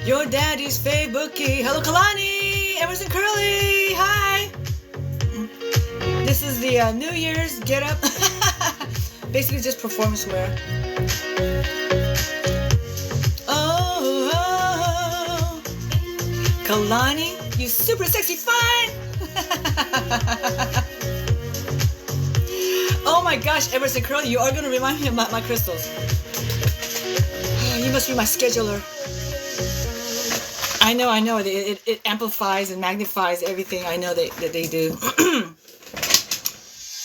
Your daddy's favorite key. Hello, Kalani, Emerson Curly. Hi. This is the New Year's get up. Basically, just performance wear. Oh, Kalani, you super sexy fine. Oh my gosh, Emerson Curly, you are going to remind me of my crystals. You must be my scheduler. I know. It amplifies and magnifies everything I know that they do.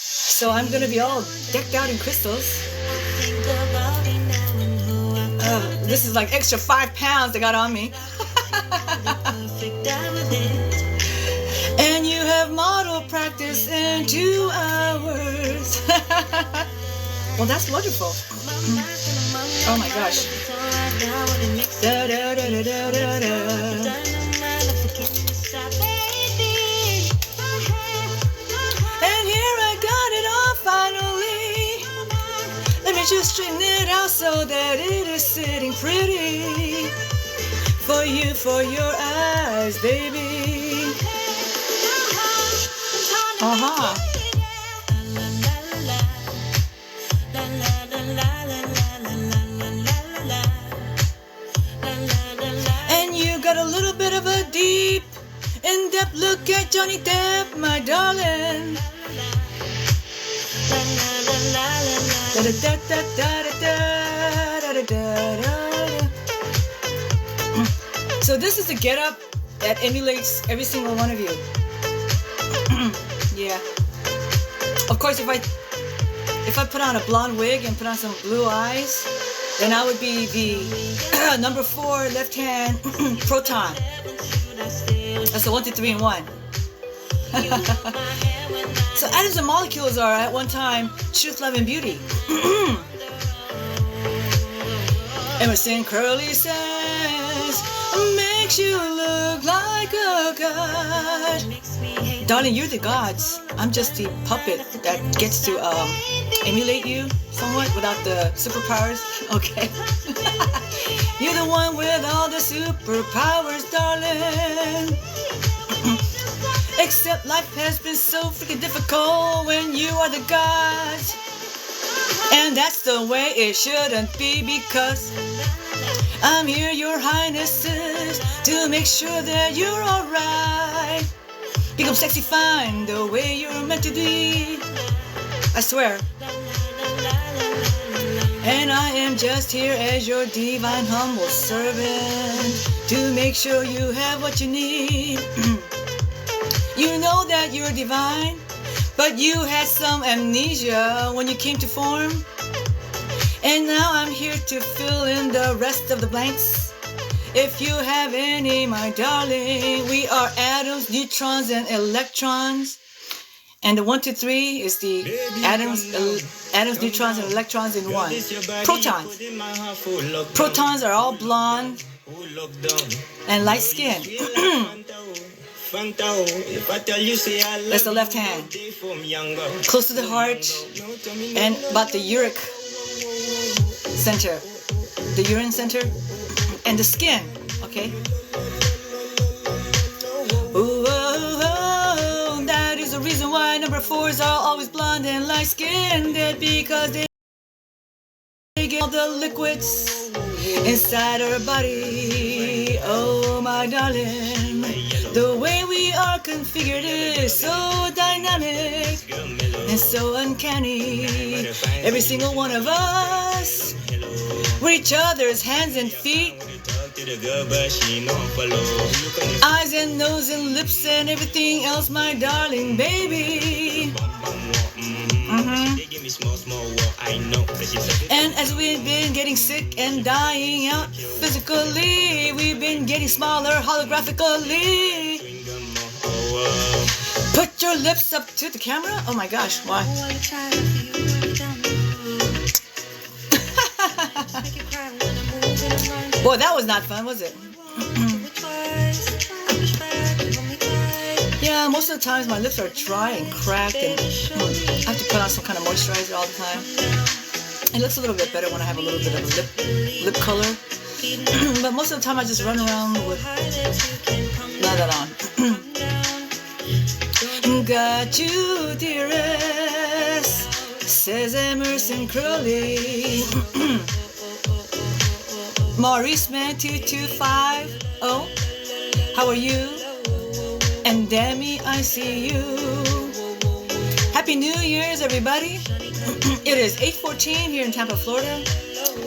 So I'm going to be all decked out in crystals. This is like extra 5 pounds they got on me. And you have model practice in 2 hours. Well, that's wonderful. Oh my gosh. Da, da, da, da, da, da, da. And here I got it all finally. Let me just straighten it out so that it is sitting pretty. For you, for your eyes, baby. Uh-huh. And you got a little bit of a deep, in-depth look at Johnny Depp, my darling. So this is the get-up that emulates every single one of you. Yeah. Of course, if I put on a blonde wig and put on some blue eyes, then I would be the number 4 left hand proton. That's the 1, 2, 3, and 1. So atoms and molecules are at one time truth, love, and beauty. Emerson Curly says, makes you look like a god. Darling, you're the gods. I'm just the puppet that gets to emulate you somewhat without the superpowers. Okay. You're the one with all the superpowers, darling. Except life has been so freaking difficult when you are the gods. And that's the way it shouldn't be, because I'm here, your highnesses, to make sure that you're alright. Become sexy fine the way you're meant to be. I swear. And I am just here as your divine humble servant to make sure you have what you need. You know that you're divine, but you had some amnesia when you came to form. And now I'm here to fill in the rest of the blanks. If you have any, my darling, we are atoms, neutrons, and electrons. And the 1, 2, 3 is the atoms, neutrons, and electrons in one. Protons. Protons are all blonde and light skin. That's the left hand. Close to the heart and about the uric center. The urine center. And the skin, okay? Ooh, oh, oh, that is the reason why number 4s are always blonde and light-skinned, because they get all the liquids inside our body. Oh, my darling, the way we are configured is so dynamic and so uncanny. Every single one of us, we're each other's hands and feet. Eyes and nose and lips and everything else, my darling baby. And as we've been getting sick and dying out physically, we've been getting smaller holographically. Put your lips up to the camera. Oh my gosh, why? Boy, that was not fun, was it? Yeah, most of the times my lips are dry and cracked, and I have to put on some kind of moisturizer all the time. It looks a little bit better when I have a little bit of a lip color. But most of the time I just run around with that on. Got you, dearest, says Emerson Crowley. Maurice Man 2250, how are you? And Demi, I see you. Happy New Year's, everybody. It is 8:14 here in Tampa, Florida,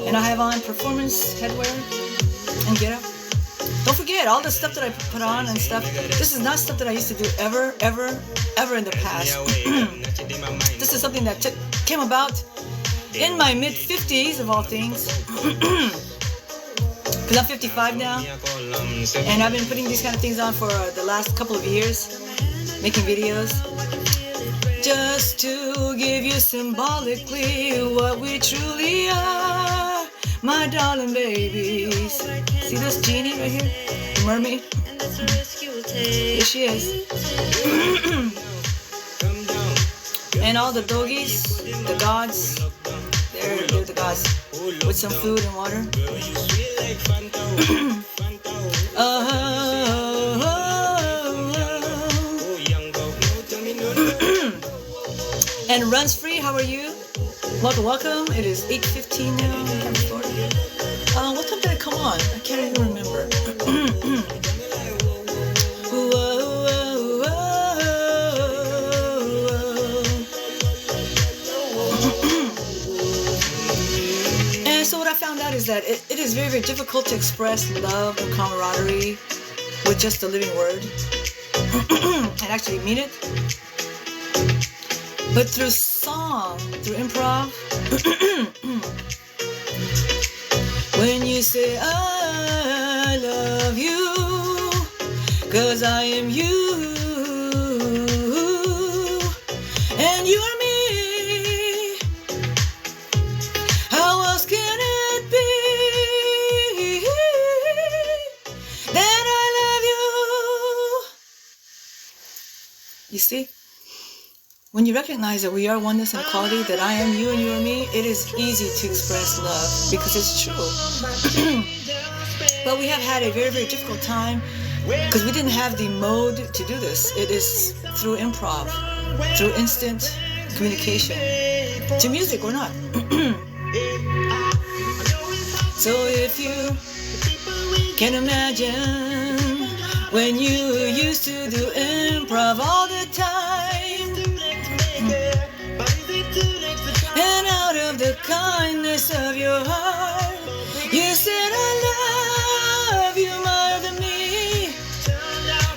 and I have on performance headwear and get up. Don't forget all the stuff that I put on and stuff. This is not stuff that I used to do ever in the past. This is something that came about in my mid-50s of all things. Because I'm 55 now, and I've been putting these kind of things on for the last couple of years, making videos, just to give you symbolically what we truly are, my darling babies. See this genie right here, the mermaid? Here she is. And all the doggies, the gods, they're the gods, with some food and water. And Runs Free, how are you? Welcome. It is 8:15 now in Tampa, Florida. What time did I come on? I can't even remember. And so what I found out is that it is very, very difficult to express love and camaraderie with just the living word and actually mean it. But through song, through improv, when you say I love you, 'cause I am you, and you are me, how else can it be that I love you? You see? When you recognize that we are oneness and equality, that I am you and you are me, it is easy to express love because it's true. But we have had a very, very difficult time because we didn't have the mode to do this. It is through improv, through instant communication, to music or not. So if you can imagine when you used to do improv all the time, and out of the kindness of your heart, you said I love you more than me.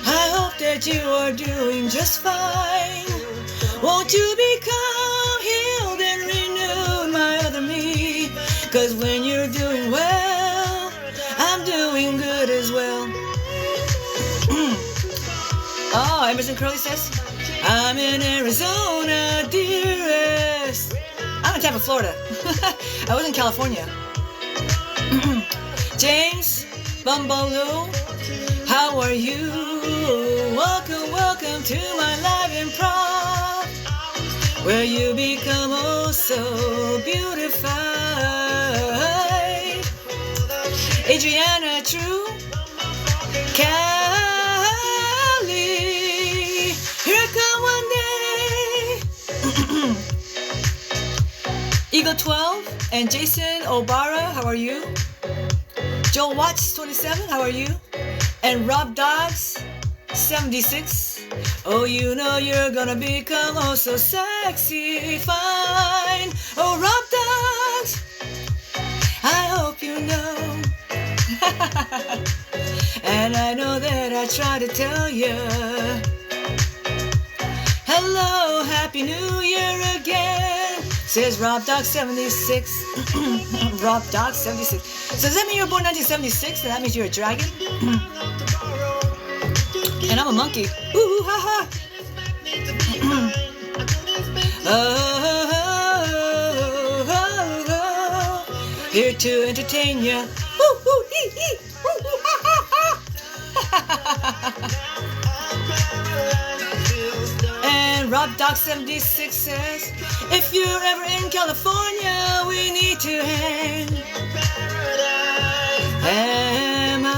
I hope that you are doing just fine. Won't you become healed and renewed, my other me? 'Cause when you're doing well, I'm doing good as well. Oh, Emerson Crowley says, I'm in Arizona, dearest. I'm in Tampa, Florida. I was in California. James Bumbaloo, how are you? Welcome to my live improv, where you become oh so beautified. Adriana True, Cali, here come one day. Eagle 12 and Jason Obara, how are you? Joel Watts 27, how are you? And Rob Dogs 76, oh you know you're gonna become oh so sexy fine. Oh Rob Dogs, I hope you know. And I know that I try to tell you, hello, Happy New Year again, says Rob Dog 76. Rob Dog 76. So does that mean you were born 1976? And that means you're a dragon? And I'm a monkey. Ooh, ha ha. Here to entertain you. And Rob Doc 76 says, if you're ever in California, we need to hang. am I?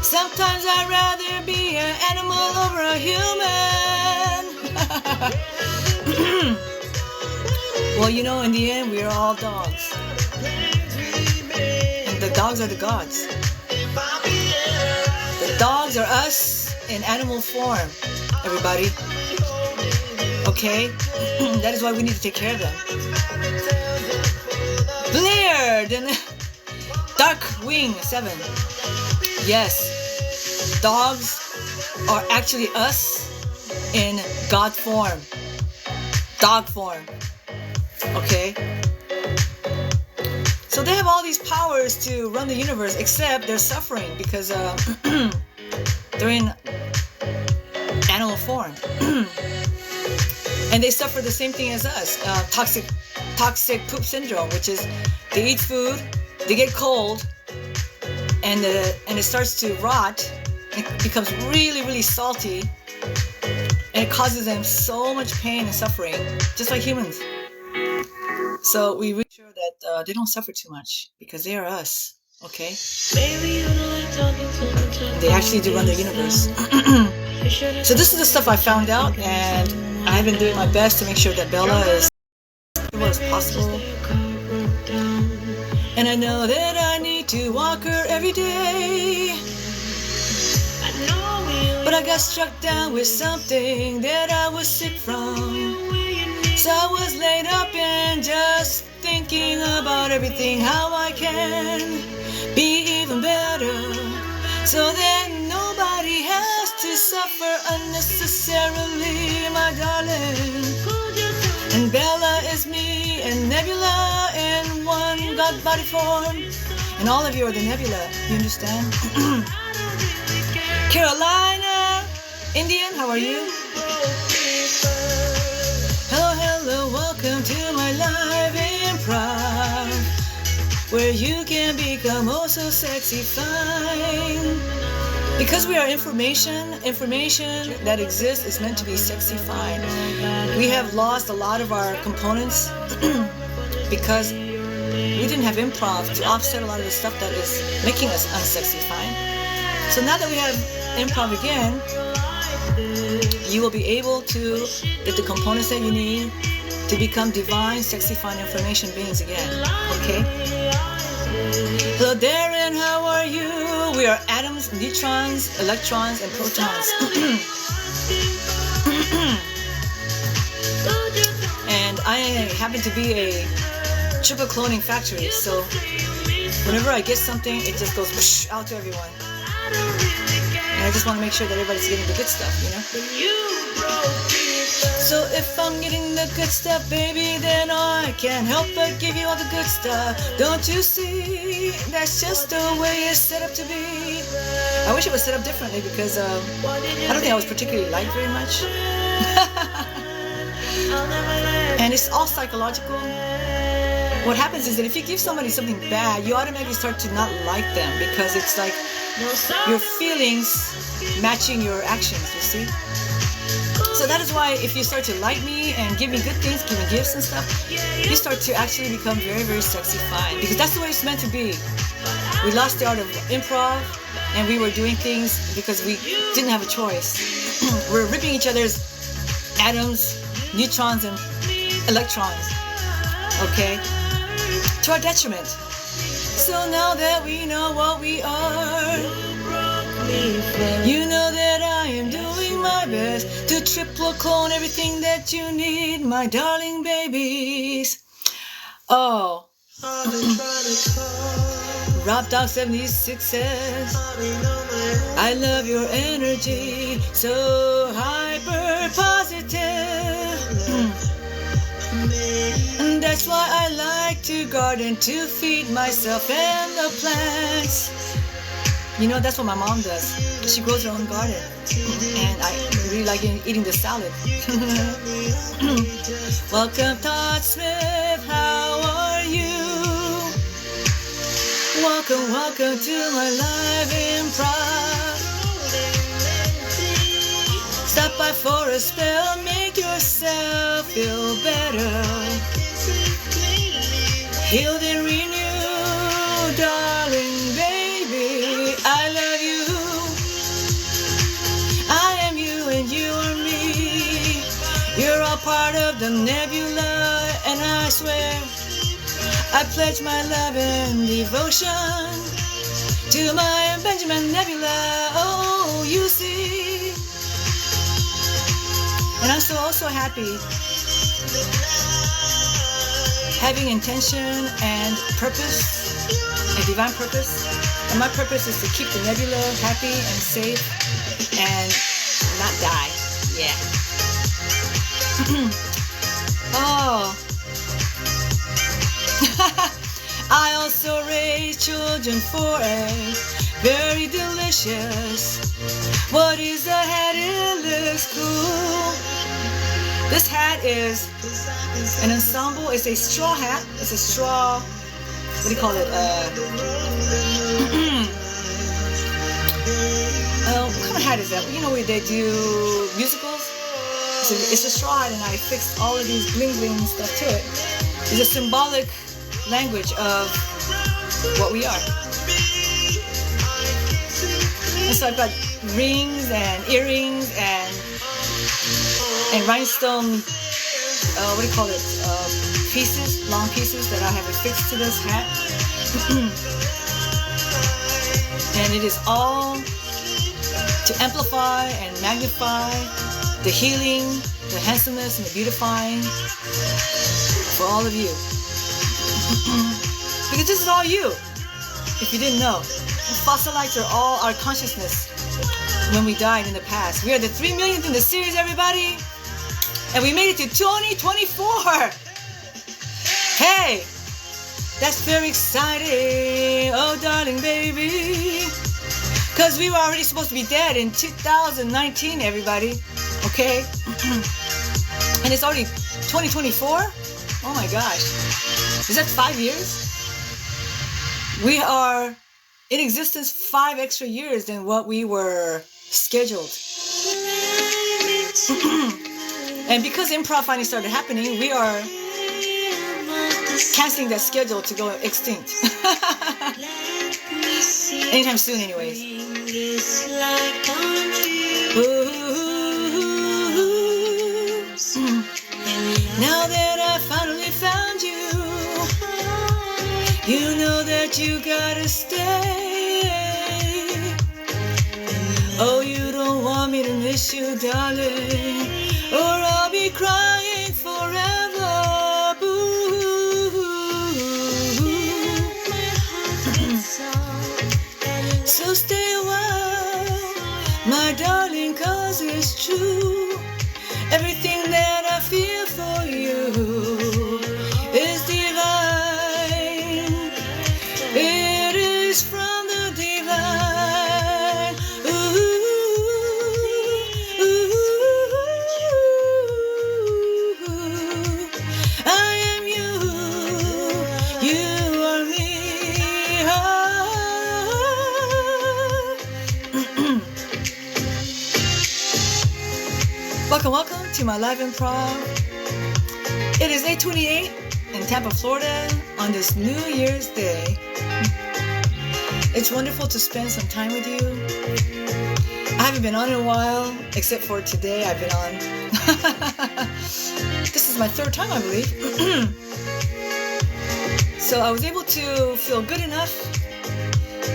Sometimes I'd rather be an animal over a human. Well, you know, in the end, we are all dogs. And the dogs are the gods. The dogs are us in animal form, everybody. Okay? That is why we need to take care of them. Blair! Darkwing 7. Yes. Dogs are actually us in God form. Dog form. Okay? So they have all these powers to run the universe, except they're suffering because they're in animal form. And they suffer the same thing as us, toxic poop syndrome, which is they eat food, they get cold, and it starts to rot. It becomes really, really salty, and it causes them so much pain and suffering, just like humans. So we make sure that they don't suffer too much because they are us, okay? They actually do run the universe. So this is the stuff I found out, and I've been doing my best to make sure that Bella is as comfortable as possible. And I know that I need to walk her every day. But I got struck down with something that I was sick from. So I was laid up and just thinking about everything, how I can be even better, so that nobody has to suffer unnecessarily, my darling. And Bella is me, and Nebula in one God body form. And all of you are the Nebula, you understand? Carolina, Indian, how are you? Hello, welcome to my live improv, where you can become oh so sexy fine. Because we are information that exists is meant to be sexy fine. We have lost a lot of our components because we didn't have improv to offset a lot of the stuff that is making us unsexy fine. So now that we have improv again, you will be able to get the components that you need to become divine, sexy, fine information beings again. Okay? Hello, Darren, how are you? We are atoms, neutrons, electrons, and protons. And I happen to be a triple cloning factory, so whenever I get something, it just goes whoosh, out to everyone. And I just want to make sure that everybody's getting the good stuff, you know? So if I'm getting the good stuff, baby, then I can't help but give you all the good stuff. Don't you see? That's just the way it's set up to be. I wish it was set up differently because I don't think I was particularly liked very much. And it's all psychological. What happens is that if you give somebody something bad, you automatically start to not like them because it's like your feelings matching your actions, you see? So that is why if you start to like me and give me good things, give me gifts and stuff, you start to actually become very, very sexy fine. Because that's the way it's meant to be. We lost the art of improv and we were doing things because we didn't have a choice. We're ripping each other's atoms, neutrons, and electrons. Okay? To our detriment. So now that we know what we are, you know that I am doing my best to triple clone everything that you need, my darling babies. Oh. Rob Dog 76 says, I love your energy, so hyper positive. And that's why I like to garden, to feed myself and the plants. You know, that's what my mom does. She grows her own garden. And I really like eating the salad. Welcome, Todd Smith. How are you? Welcome to my live improv. Stop by for a spell, make yourself feel better. Healed and renewed, the nebula, and I swear I pledge my love and devotion to my Benjamin Nebula. Oh, you see. And I'm so happy having intention and purpose, a divine purpose. And my purpose is to keep the nebula happy and safe and not die. Yeah. Oh. I also raise children for a very delicious. What is the hat? It looks cool. This hat is an ensemble. It's a straw hat. It's a straw. What do you call it? What kind of hat is that? You know where they do musicals? It's a straw hat, and I fixed all of these bling bling stuff to it. It's a symbolic language of what we are. And so I've got rings and earrings and rhinestone, what do you call it? Pieces, long pieces that I have affixed to this hat. And it is all to amplify and magnify the healing, the handsomeness, and the beautifying for all of you. Because this is all you, if you didn't know. The fossilites are all our consciousness when we died in the past. We are the 3 millionth in the series, everybody. And we made it to 2024. Hey, that's very exciting. Oh, darling baby. Because we were already supposed to be dead in 2019, everybody. Okay? And it's already 2024? Oh my gosh. Is that 5 years? We are in existence 5 extra years than what we were scheduled. And because improv finally started happening, we are canceling that schedule to go extinct. Anytime soon, anyways. Now that I finally found you, you know that you gotta stay. Oh, you don't want me to miss you, darling, or I'll be crying forever. Boo. So stay a while, my darling, 'cause it's true. Everything that I feel for you is divine. It is from the divine. Ooh, ooh, I am you, you are me. Welcome to my live improv. It is 8:28 in Tampa, Florida on this New Year's Day. It's wonderful to spend some time with you. I haven't been on in a while, except for today I've been on. This is my 3rd time, I believe. So I was able to feel good enough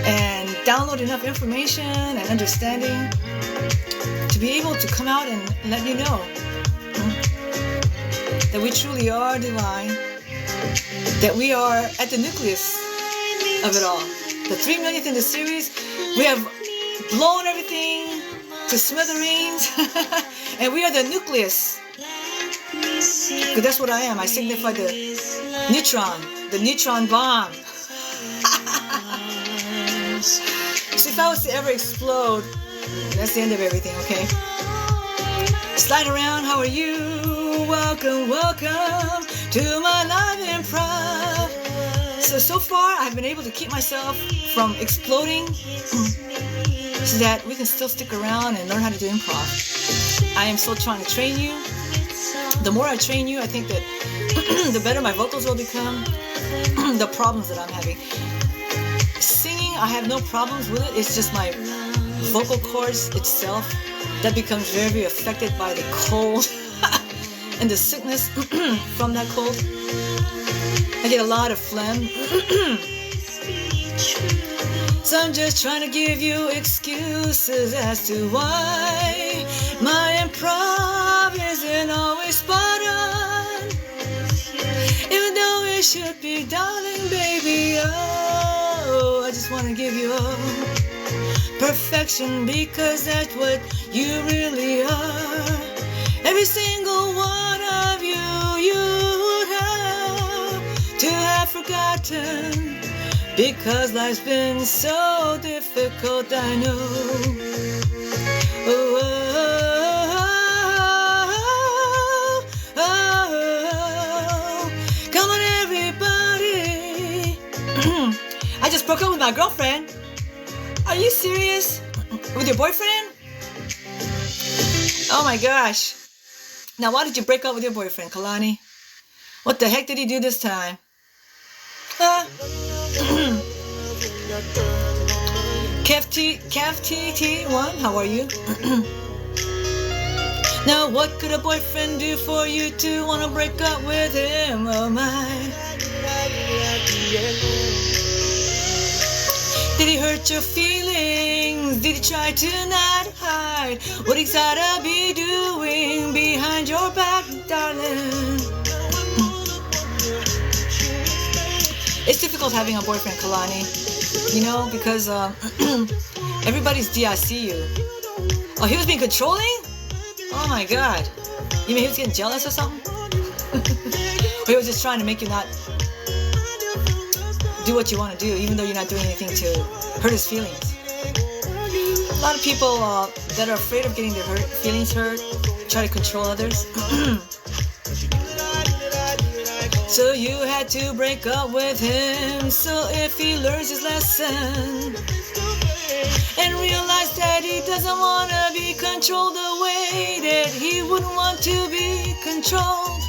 and download enough information and understanding to be able to come out and let you know that we truly are divine, that we are at the nucleus of it all. The 3 millionth in the series, we have blown everything to smithereens, and we are the nucleus. Because that's what I am. I signify the neutron bomb. So if I was to ever explode, that's the end of everything, okay? Slide around, how are you? Welcome to my live improv. So far, I've been able to keep myself from exploding so that we can still stick around and learn how to do improv. I am still trying to train you. The more I train you, I think that the better my vocals will become. The problems that I'm having. Singing, I have no problems with it. It's just my vocal cords itself that becomes very, very affected by the cold and the sickness from that cold. I get a lot of phlegm. So I'm just trying to give you excuses as to why my improv isn't always spot on. Even though it should be, darling, baby, oh, I just want to give you perfection because that's what you really are. Every single one of you would have to have forgotten, because life's been so difficult, I know. Oh, oh, oh, oh. Come on, everybody. I just broke up with my girlfriend. Are you serious? With your boyfriend? Oh my gosh. Now, why did you break up with your boyfriend, Kalani? What the heck did he do this time? KFTT1, how are you? Now, what could a boyfriend do for you to want to break up with him? Oh my. Did he hurt your feelings? Did he try to not hide what he's gotta be doing behind your back, darling? It's difficult having a boyfriend, Kalani, you know, because everybody's DICU. Oh, he was being controlling? Oh my God. You mean he was getting jealous or something? Or he was just trying to make you not do what you want to do, even though you're not doing anything to hurt his feelings. A lot of people that are afraid of getting their feelings hurt try to control others. So you had to break up with him, so if he learns his lesson and realize that he doesn't want to be controlled the way that he wouldn't want to be controlled.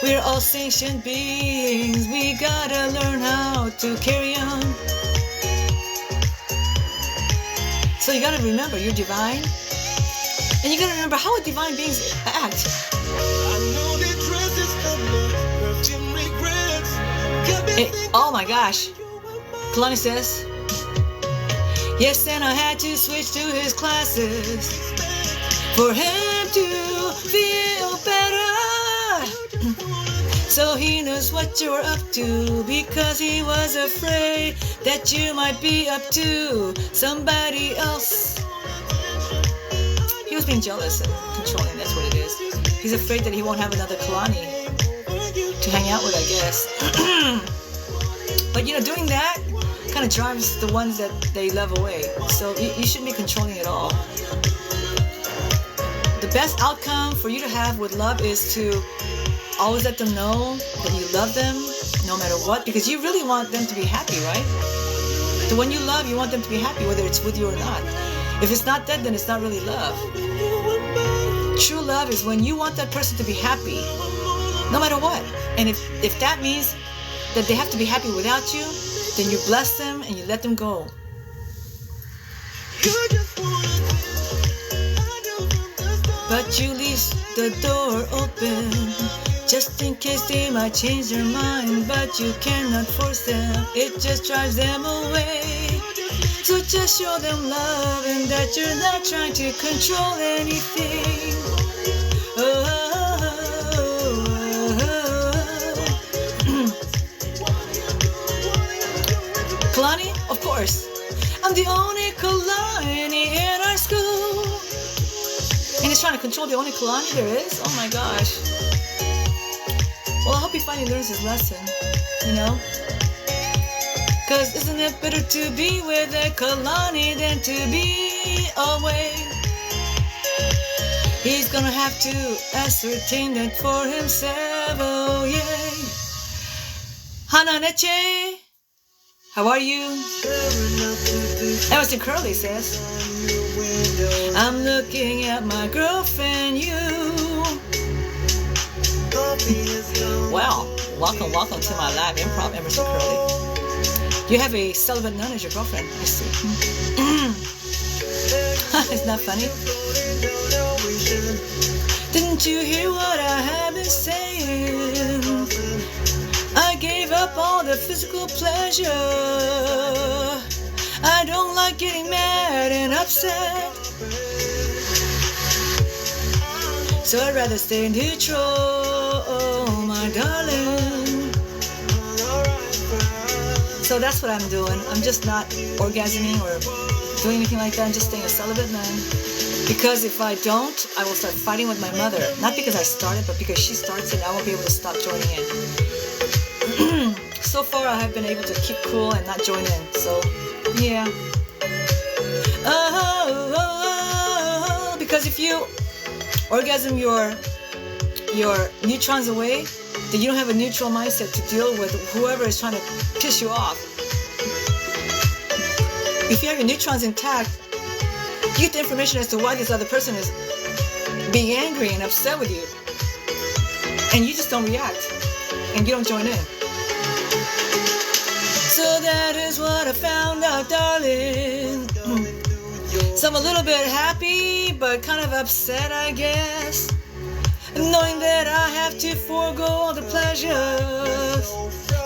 We're all sentient beings, we gotta learn how to carry on. So you gotta remember, you're divine, and you gotta remember how divine beings act. Oh my gosh. Kalani says, yes, and I had to switch to his classes for him to feel better. So he knows what you're up to, because he was afraid that you might be up to somebody else. He was being jealous and controlling, that's what it is. He's afraid that he won't have another Kalani to hang out with, I guess. But you know, doing that kind of drives the ones that they love away. So you shouldn't be controlling at all. The best outcome for you to have with love is to always let them know that you love them no matter what, because you really want them to be happy, right? The one you love, you want them to be happy whether it's with you or not. If it's not that, then it's not really love. True love is when you want that person to be happy no matter what. And if that means that they have to be happy without you, then you bless them and you let them go. But you leave the door open just in case they might change their mind, but you cannot force them, it just drives them away. So just show them love and that you're not trying to control anything. Kalani? Of course. I'm the only Kalani in our school. And he's trying to control the only Kalani there is? Oh my gosh. Well, I hope he finally learns his lesson, you know? Cause isn't it better to be with a Kalani than to be away? He's gonna have to ascertain that for himself, oh yeah. Hananeche, how are you? Emerson Curley says, I'm looking at my girlfriend, you. Well, welcome to my live improv, Emerson Curley. You have a celibate nun as your girlfriend, I see. Isn't that funny? Didn't you hear what I have been saying? I gave up all the physical pleasure. I don't like getting mad and upset, so I'd rather stay neutral, oh my darling. So that's what I'm doing. I'm just not orgasming or doing anything like that. I'm just staying a celibate man. Because if I don't, I will start fighting with my mother. Not because I started, but because she starts it, I won't be able to stop joining in. So far, I have been able to keep cool and not join in. So, yeah. Because if you orgasm your neutrons away, then you don't have a neutral mindset to deal with whoever is trying to piss you off. If you have your neutrons intact, you get the information as to why this other person is being angry and upset with you, and you just don't react and you don't join in. So that is what I found out, darling. So I'm a little bit happy but kind of upset, I guess, knowing that I have to forego all the pleasures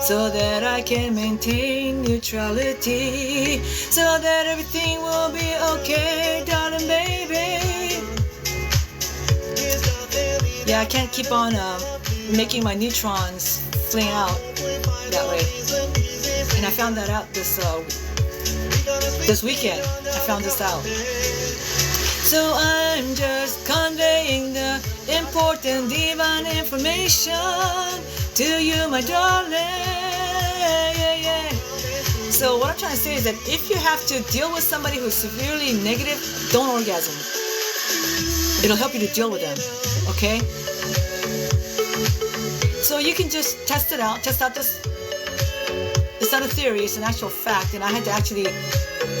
so that I can maintain neutrality, so that everything will be okay, darling baby. Yeah, I can't keep on making my neutrons fling out that way. And I found that out this weekend. I found this out. So I'm just conveying the important divine information to you, my darling. Yeah. So what I'm trying to say is that if you have to deal with somebody who's severely negative, don't orgasm. It'll help you to deal with them, okay? So you can just test it out. Test out this. It's not a theory, it's an actual fact. And I had to actually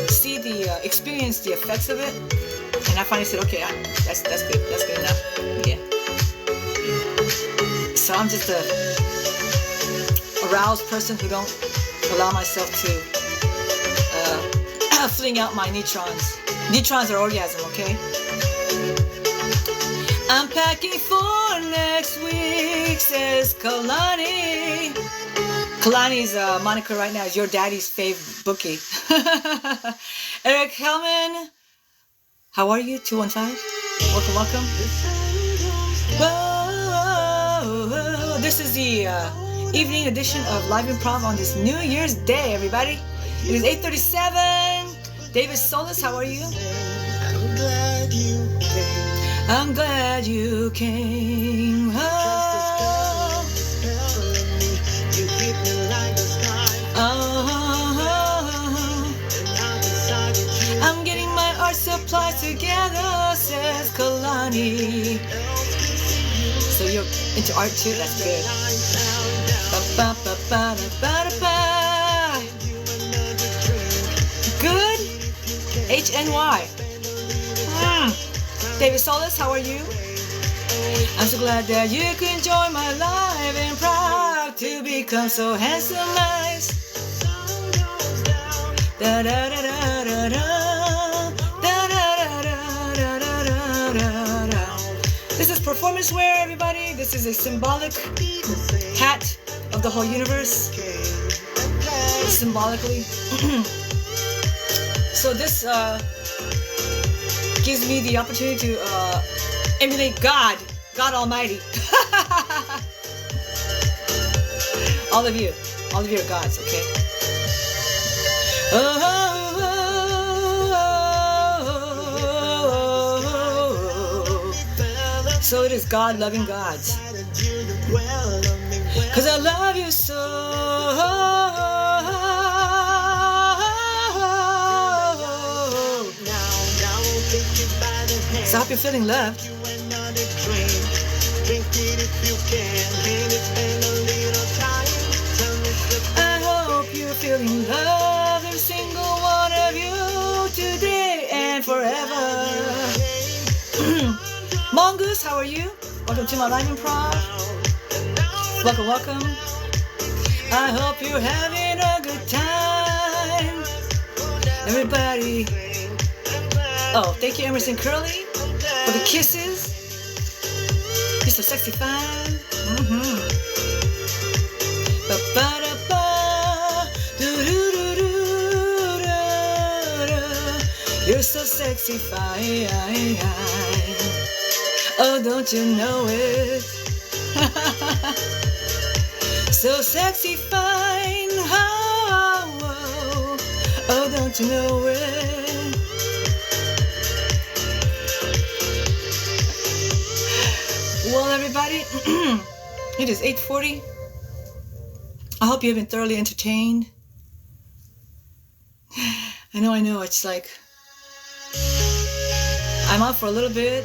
see experience the effects of it. And I finally said, okay, that's good. That's good enough. Yeah. So I'm just a aroused person who don't allow myself to fling out my neutrons. Neutrons are orgasm, okay? I'm packing for next week, says Kalani. Kalani's moniker right now is your daddy's fave bookie. Eric Hellman, how are you? 215. Welcome. Whoa. This is the evening edition of Live Improv on this New Year's Day, everybody. It is 8:37. David Solis, how are you? I'm glad you came. I'm getting my art supplies together, says Kalani. So you're into art too? That's good. Good? HNY. David Solis, how are you? I'm so glad that you can join my live and proud to become so handsome, nice. Da da da da da da da da da da da da. This is performance wear, everybody. This is a symbolic hat of the whole universe. Symbolically. So this gives me the opportunity to emulate God Almighty. All of you are gods, okay? So it is God loving gods. 'Cause I love you so. So I hope you're feeling loved. I hope you're feeling loved, every single one of you, today and forever. Mongoose, how are you? Welcome to my live improv. Welcome. I hope you're having a good time, everybody. Oh, thank you, Emerson Curly, for the kisses. so sexy fine. Ba-ba-da-ba, do-do-do-do-da-da. You're so sexy fine. Oh, don't you know it? So sexy fine. Oh, don't you know it? Well, everybody, it is 8:40. I hope you've been thoroughly entertained. I know, it's like I'm out for a little bit,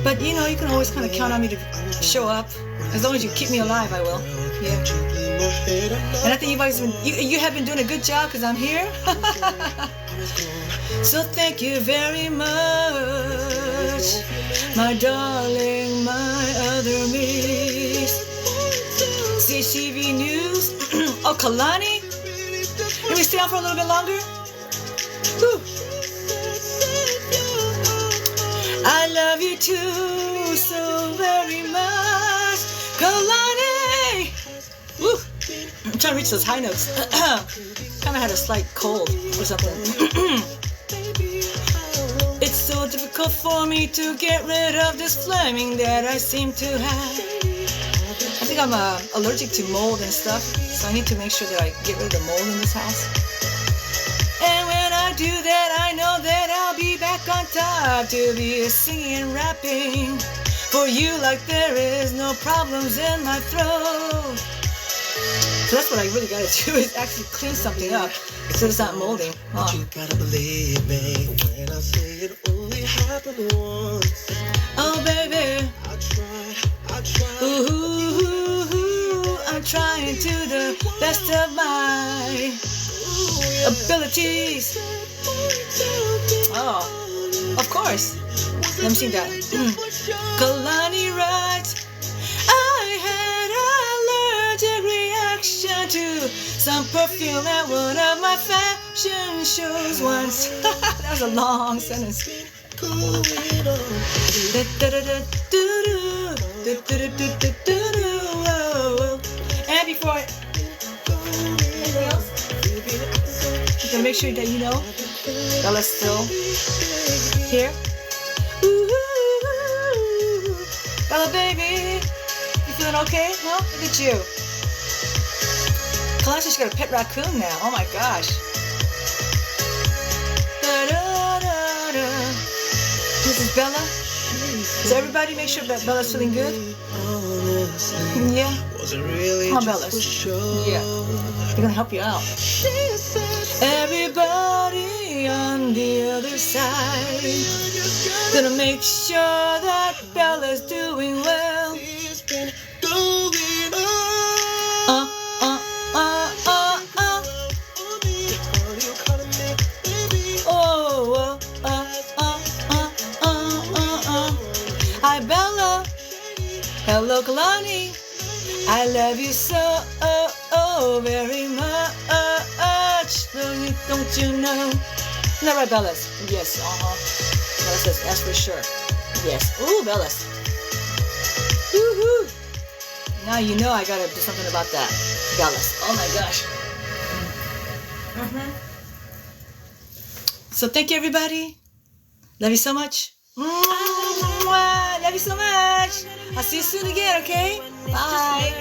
but you know, you can always kind of count on me to show up. As long as you keep me alive, I will. Yeah. And I think you have been doing a good job because I'm here. So thank you very much, my darling, my other miss. CCV News. Oh, Kalani. Can we stay on for a little bit longer? Whew. I love you too so very much, Kalani. Woo. I'm trying to reach those high notes. Kind of had a slight cold or something. It's so difficult for me to get rid of this flaming that I seem to have. I think I'm allergic to mold and stuff, so I need to make sure that I get rid of the mold in this house. And when I do that, I know that I'll be back on top to be singing and rapping for you like there is no problems in my throat. So that's what I really gotta do, is actually clean something up so it's not molding. Oh. You gotta believe me when I say it only happened once. Oh baby, I tried. Ooh, I'm trying to the best of my abilities. Oh, of course. Let me sing that. Kalani writes, I had an allergic reaction to some perfume at one of my fashion shows once. That was a long sentence. And before anything else, you can make sure that you know Bella's still here. Bella baby, you feeling okay? Huh? Look at you. Kalani's got a pet raccoon now. Oh my gosh. This is Bella. Does everybody make sure that Bella's feeling good? Yeah. Come on, Bella. Yeah. They're gonna help you out. Everybody on the other side, gonna make sure that Bella's doing well. Hi Bella. Hello Kalani. I love you so very much. Don't you know? Isn't that right, Bellas? Yes, Bella says yes for sure. Yes. Ooh, Bellas. Woohoo! Now you know I gotta do something about that. Bellas. Oh my gosh. So thank you everybody. Love you so much. Mwah! Love you so much. I'll see you soon again, okay? Bye.